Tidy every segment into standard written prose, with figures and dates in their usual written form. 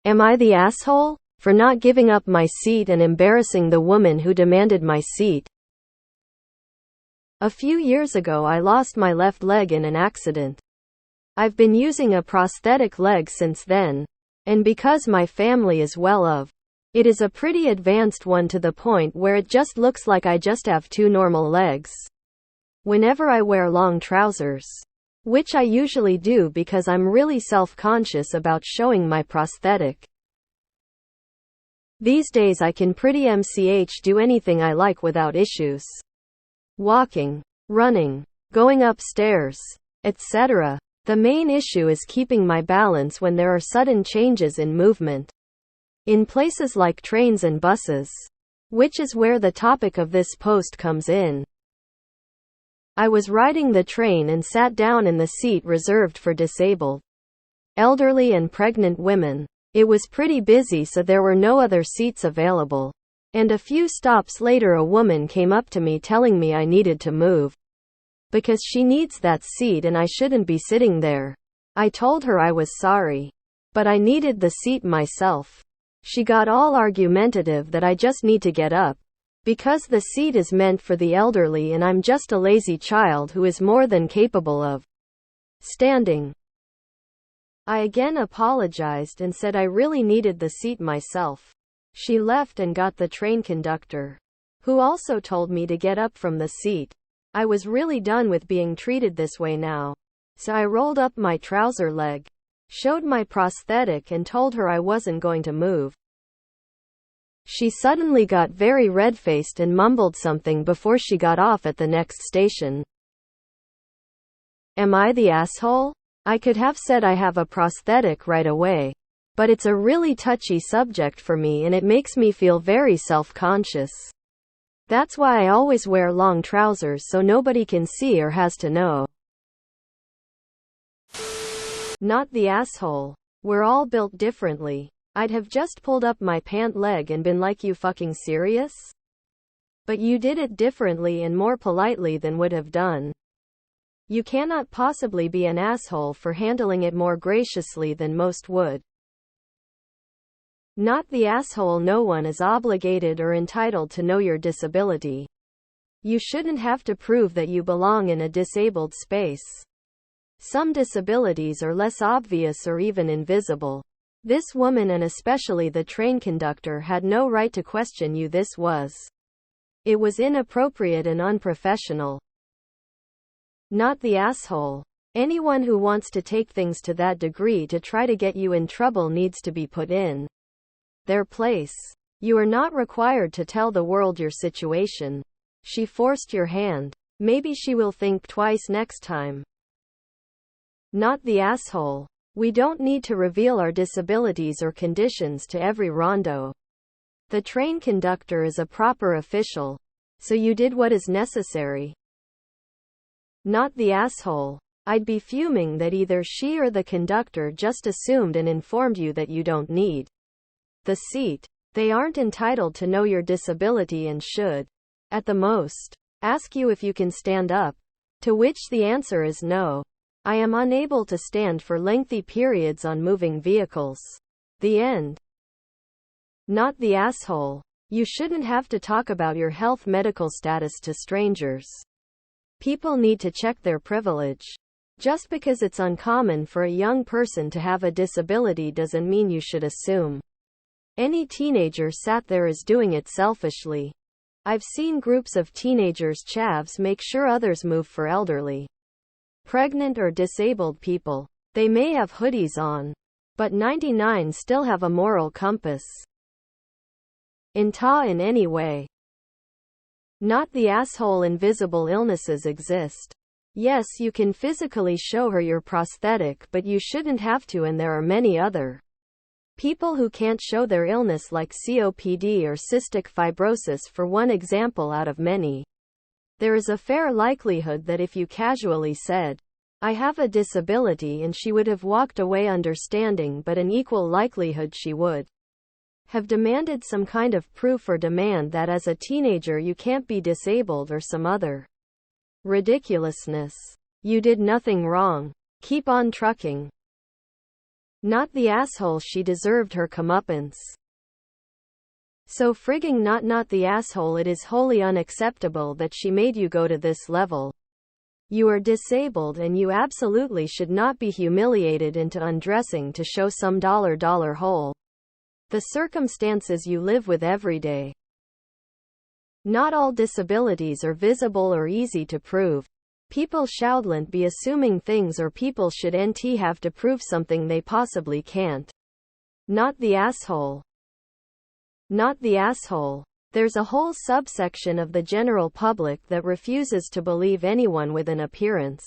Am I the asshole for not giving up my seat and embarrassing the woman who demanded my seat? A few years ago I lost my left leg in an accident. I've been using a prosthetic leg since then, and because my family is well off, it is a pretty advanced one to the point where it just looks like I just have two normal legs. Whenever I wear long trousers, which I usually do because I'm really self-conscious about showing my prosthetic. These days I can pretty much do anything I like without issues. Walking, running, going upstairs, etc. The main issue is keeping my balance when there are sudden changes in movement. In places like trains and buses, which is where the topic of this post comes in. I was riding the train and sat down in the seat reserved for disabled, elderly and pregnant women. It was pretty busy, so there were no other seats available. And a few stops later a woman came up to me telling me I needed to move because she needs that seat and I shouldn't be sitting there. I told her I was sorry, but I needed the seat myself. She got all argumentative that I just need to get up because the seat is meant for the elderly and I'm just a lazy child who is more than capable of standing. I again apologized and said I really needed the seat myself. She left and got the train conductor, who also told me to get up from the seat. I was really done with being treated this way now. So I rolled up my trouser leg, showed my prosthetic and told her I wasn't going to move. She suddenly got very red-faced and mumbled something before she got off at the next station. Am I the asshole? I could have said I have a prosthetic right away. But it's a really touchy subject for me and it makes me feel very self-conscious. That's why I always wear long trousers so nobody can see or has to know. Not the asshole. We're all built differently. I'd have just pulled up my pant leg and been like, you fucking serious? But you did it differently and more politely than would have done. You cannot possibly be an asshole for handling it more graciously than most would. Not the asshole. No one is obligated or entitled to know your disability. You shouldn't have to prove that you belong in a disabled space. Some disabilities are less obvious or even invisible. This woman and especially the train conductor had no right to question you. It was inappropriate and unprofessional. Not the asshole. Anyone who wants to take things to that degree to try to get you in trouble needs to be put in their place. You are not required to tell the world your situation. She forced your hand. Maybe she will think twice next time. Not the asshole. We don't need to reveal our disabilities or conditions to every rondo. The train conductor is a proper official, so you did what is necessary. Not the asshole. I'd be fuming that either she or the conductor just assumed and informed you that you don't need the seat. They aren't entitled to know your disability and should, at the most, ask you if you can stand up, to which the answer is no. I am unable to stand for lengthy periods on moving vehicles. The end. Not the asshole. You shouldn't have to talk about your health medical status to strangers. People need to check their privilege. Just because it's uncommon for a young person to have a disability doesn't mean you should assume any teenager sat there is doing it selfishly. I've seen groups of teenagers chavs make sure others move for elderly, pregnant or disabled people. They may have hoodies on, but 99 still have a moral compass. In any way. Not the asshole. Invisible illnesses exist. Yes, you can physically show her your prosthetic, but you shouldn't have to, and there are many other people who can't show their illness, like COPD or cystic fibrosis for one example out of many. There is a fair likelihood that if you casually said, I have a disability, and she would have walked away understanding, but an equal likelihood she would have demanded some kind of proof or demand that as a teenager you can't be disabled or some other ridiculousness. You did nothing wrong. Keep on trucking. Not the asshole, she deserved her comeuppance. So frigging not the asshole, it is wholly unacceptable that she made you go to this level. You are disabled and you absolutely should not be humiliated into undressing to show some dollar hole. The circumstances you live with every day. Not all disabilities are visible or easy to prove. People shouldn't be assuming things, or people shouldn't have to prove something they possibly can't. Not the asshole. Not the asshole. There's a whole subsection of the general public that refuses to believe anyone with an appearance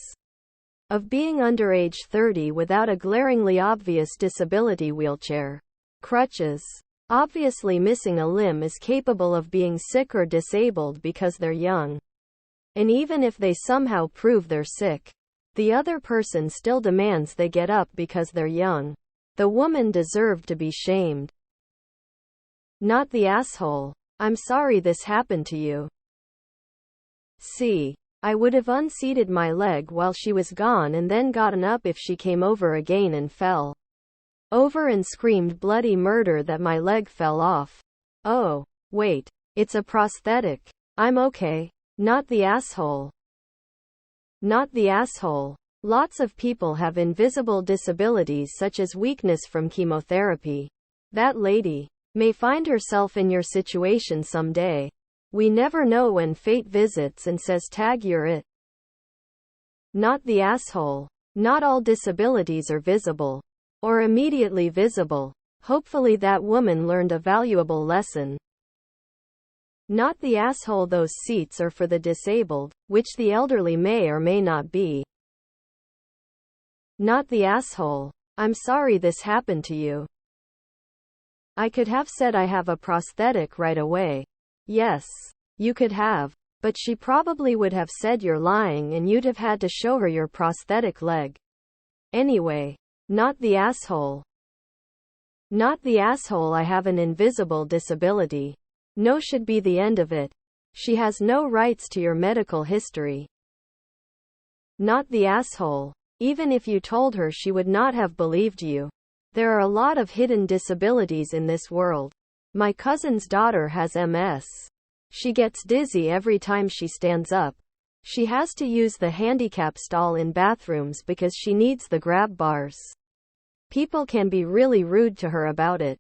of being under age 30 without a glaringly obvious disability, wheelchair, crutches, obviously missing a limb, is capable of being sick or disabled because they're young. And even if they somehow prove they're sick, the other person still demands they get up because they're young. The woman deserved to be shamed. Not the asshole. I'm sorry this happened to you. See, I would have unseated my leg while she was gone and then gotten up if she came over again and fell over and screamed bloody murder that my leg fell off. Oh, wait, it's a prosthetic. I'm okay. Not the asshole. Not the asshole. Lots of people have invisible disabilities such as weakness from chemotherapy. That lady may find herself in your situation someday. We never know when fate visits and says tag, you're it. Not the asshole. Not all disabilities are visible or immediately visible. Hopefully that woman learned a valuable lesson. Not the asshole. Those seats are for the disabled, which the elderly may or may not be. Not the asshole. I'm sorry this happened to you. I could have said I have a prosthetic right away. Yes, you could have. But she probably would have said you're lying and you'd have had to show her your prosthetic leg. Anyway, not the asshole. Not the asshole. I have an invisible disability. No should be the end of it. She has no rights to your medical history. Not the asshole. Even if you told her, she would not have believed you. There are a lot of hidden disabilities in this world. My cousin's daughter has MS. She gets dizzy every time she stands up. She has to use the handicap stall in bathrooms because she needs the grab bars. People can be really rude to her about it.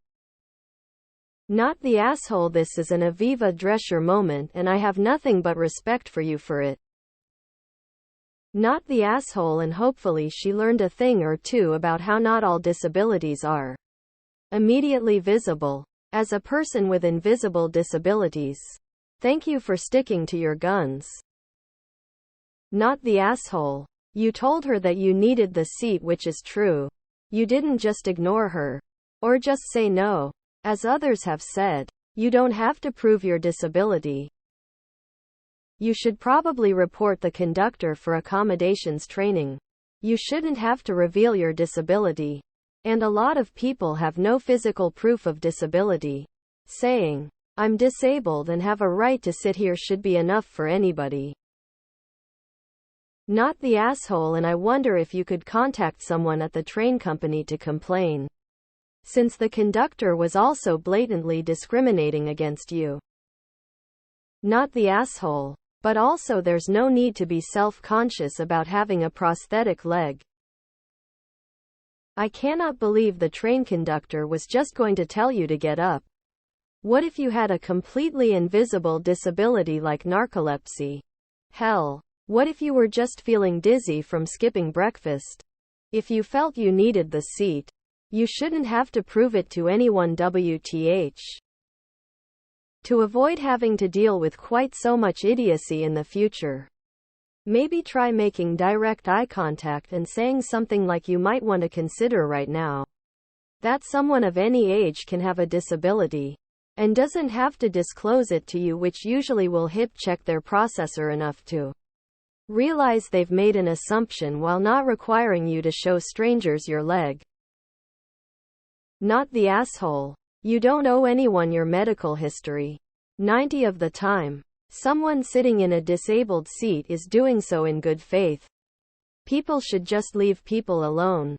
Not the asshole. This is an Aviva Drescher moment and I have nothing but respect for you for it. Not the asshole, and hopefully she learned a thing or two about how not all disabilities are immediately visible. As a person with invisible disabilities, thank you for sticking to your guns. Not the asshole. You told her that you needed the seat, which is true. You didn't just ignore her. Or just say no. As others have said, you don't have to prove your disability. You should probably report the conductor for accommodations training. You shouldn't have to reveal your disability. And a lot of people have no physical proof of disability. Saying, I'm disabled and have a right to sit here should be enough for anybody. Not the asshole. And I wonder if you could contact someone at the train company to complain, since the conductor was also blatantly discriminating against you. Not the asshole. But also there's no need to be self-conscious about having a prosthetic leg. I cannot believe the train conductor was just going to tell you to get up. What if you had a completely invisible disability like narcolepsy? Hell, what if you were just feeling dizzy from skipping breakfast? If you felt you needed the seat, you shouldn't have to prove it to anyone. WTH. To avoid having to deal with quite so much idiocy in the future, maybe try making direct eye contact and saying something like you might want to consider right now that someone of any age can have a disability and doesn't have to disclose it to you, which usually will hip check their processor enough to realize they've made an assumption while not requiring you to show strangers your leg. Not the asshole. You don't owe anyone your medical history. 90% of the time, someone sitting in a disabled seat is doing so in good faith. People should just leave people alone.